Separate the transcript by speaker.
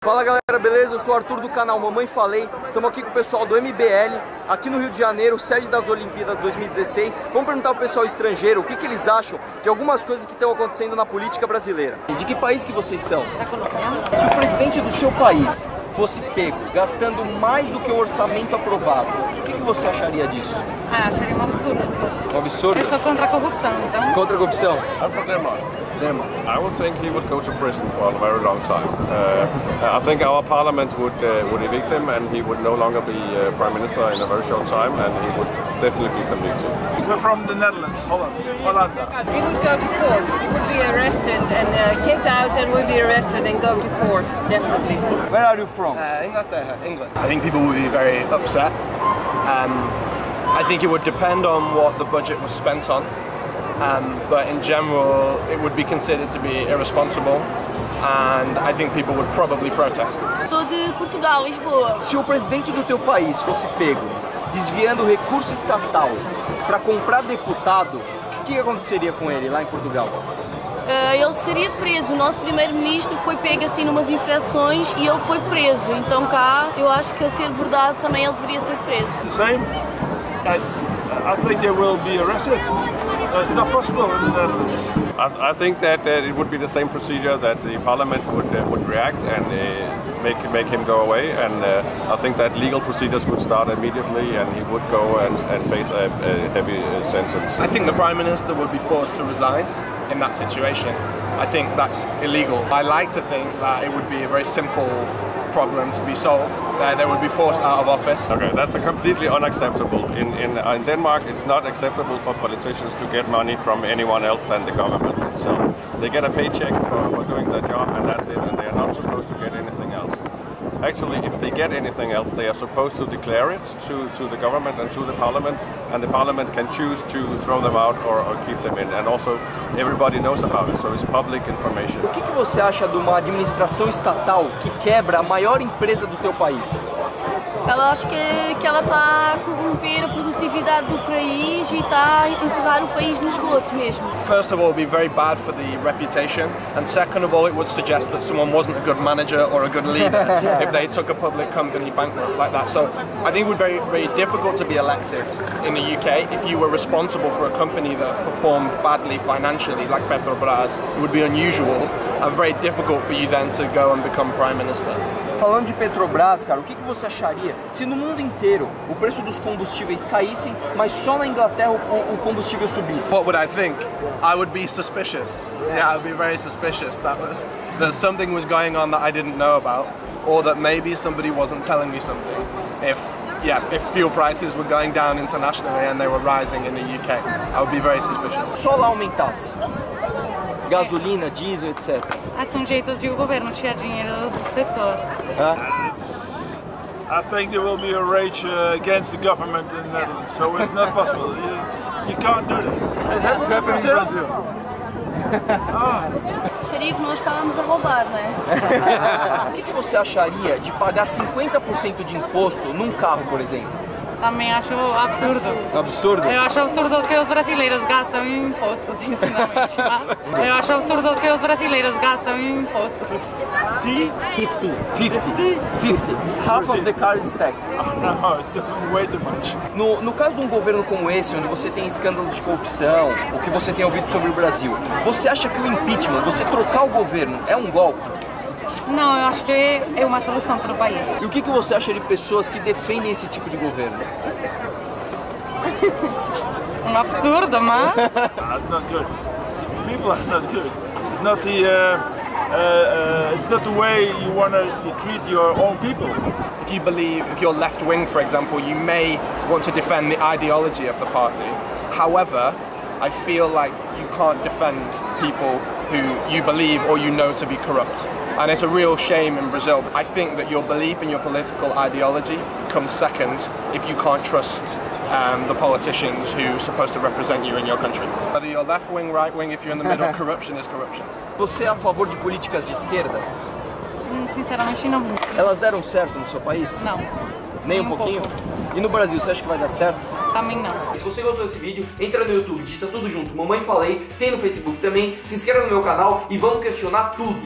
Speaker 1: Fala galera, beleza? Eu sou o Arthur do canal Mamaefalei. Estamos aqui com o pessoal do MBL, aqui no Rio de Janeiro, sede das Olimpíadas 2016. Vamos perguntar ao pessoal estrangeiro o que eles acham de algumas coisas que estão acontecendo na política brasileira. E de que país que vocês são?
Speaker 2: Da Colômbia.
Speaker 1: Se o presidente do seu país fosse pego gastando mais do que o orçamento aprovado, o que você acharia disso?
Speaker 2: Acharia um absurdo.
Speaker 1: Um absurdo?
Speaker 2: Eu sou contra a corrupção, então...
Speaker 1: Contra a corrupção?
Speaker 3: I'm from Denmark.
Speaker 1: Denmark.
Speaker 3: I would think he would go to prison for a very long time. I think our parliament would evict him, and he would no longer be prime minister in a very short time, and he would definitely be convicted.
Speaker 4: We're from the Netherlands, Holland.
Speaker 5: He would go to court. He would be arrested and kicked out, and would be arrested and go to court, definitely.
Speaker 1: Where are you from?
Speaker 6: Inglaterra, England. I think people would be very upset. I think it would depend on what the budget was spent on. But in general, it would be considered to be irresponsible, and I think people would probably protest.
Speaker 7: Sou de Portugal, Lisboa.
Speaker 1: Se o presidente do teu país fosse pego desviando recurso estatal para comprar deputado, o que aconteceria com ele lá em Portugal?
Speaker 7: Ele seria preso. O nosso primeiro-ministro foi pego assim numas infrações e ele foi preso. Então cá, eu acho que a ser verdade também ele deveria ser preso.
Speaker 4: The same. I think they will be arrested. It's not possible in the Netherlands.
Speaker 3: I think that it would be the same procedure, that the parliament would react and make him go away, and I think that legal procedures would start immediately, and he would go and face a heavy sentence.
Speaker 6: I think the Prime Minister would be forced to resign in that situation. I think that's illegal. I like to think that it would be a very simple problem to be solved. They would be forced out of office.
Speaker 3: Okay, that's completely unacceptable. In Denmark, it's not acceptable for politicians to get money from anyone else than the government itself. They get a paycheck for doing their job, and that's it, and they are not supposed to get anything else. Actually, if they get anything else, they are supposed to declare it to the government and to the parliament, and the parliament can choose to throw them out or keep them in. And also, everybody knows about it, so it's public information.
Speaker 1: O que você acha de uma administração estatal que quebra a maior empresa do teu país?
Speaker 7: Ela acho que ela está a corromper a produtividade do país e está a enterrar o país no esgoto mesmo.
Speaker 6: First of all, it would be very bad for the reputation, and second of all, it would suggest that someone wasn't a good manager or a good leader if they took a public company bankrupt like that. So I think it would be very difficult to be elected in the UK if you were responsible for a company that performed badly financially, like Petrobras. It would be unusual and very difficult for you then to go and become Prime Minister.
Speaker 1: Falando de Petrobras, cara, o que você acharia se no mundo inteiro o preço dos combustíveis caíssem, mas só na Inglaterra o combustível subisse?
Speaker 6: What would I think? I would be suspicious. Yeah, I would be very suspicious that something was going on that I didn't know about, or that maybe somebody wasn't telling me something. If fuel prices were going down internationally and they were rising in the UK, I would be very suspicious.
Speaker 1: Só lá aumentasse. Gasolina, diesel, etc.
Speaker 2: São jeitos de o governo tirar dinheiro das pessoas.
Speaker 4: I think there will be a rage against the government in the Netherlands, so it's not possible. You can't do that.
Speaker 1: It's happening in Brazil.
Speaker 7: Acharia que nós estávamos a roubar, não é?
Speaker 1: O que você acharia de pagar 50% de imposto num carro, por exemplo?
Speaker 2: Também acho absurdo.
Speaker 1: Absurdo?
Speaker 2: Eu acho absurdo que os brasileiros gastam em impostos, sinceramente. Eu acho absurdo que os brasileiros gastam em impostos.
Speaker 1: 50. Half of the car is taxes.
Speaker 4: No, it's way too much.
Speaker 1: No caso de um governo como esse, onde você tem escândalos de corrupção, o que você tem ouvido sobre o Brasil, você acha que o impeachment, você trocar o governo, é um golpe?
Speaker 2: Não, eu acho que é uma solução para o país.
Speaker 1: E o que você acha de pessoas que defendem esse tipo de governo?
Speaker 2: Um absurdo, mas...
Speaker 4: It's not good. People are not good. It's not it's not the way you want to treat your own people.
Speaker 6: If you're left wing, for example, you may want to defend the ideology of the party. However, I feel like you can't defend people who you believe or you know to be corrupt. And it's a real shame in Brazil. I think that your belief in your political ideology comes second if you can't trust the politicians who are supposed to represent you in your country. Whether you're left wing, right wing, if you're in the middle, corruption is corruption.
Speaker 1: Você é a favor de políticas de esquerda?
Speaker 2: Sinceramente não muito.
Speaker 1: Elas deram certo no seu país?
Speaker 2: Não.
Speaker 1: Nem um pouquinho? E no Brasil, você acha que vai dar certo?
Speaker 2: Também não.
Speaker 1: Se você gostou desse vídeo, entra no YouTube, digita tudo junto, Mamaefalei, tem no Facebook também, se inscreva no meu canal e vamos questionar tudo.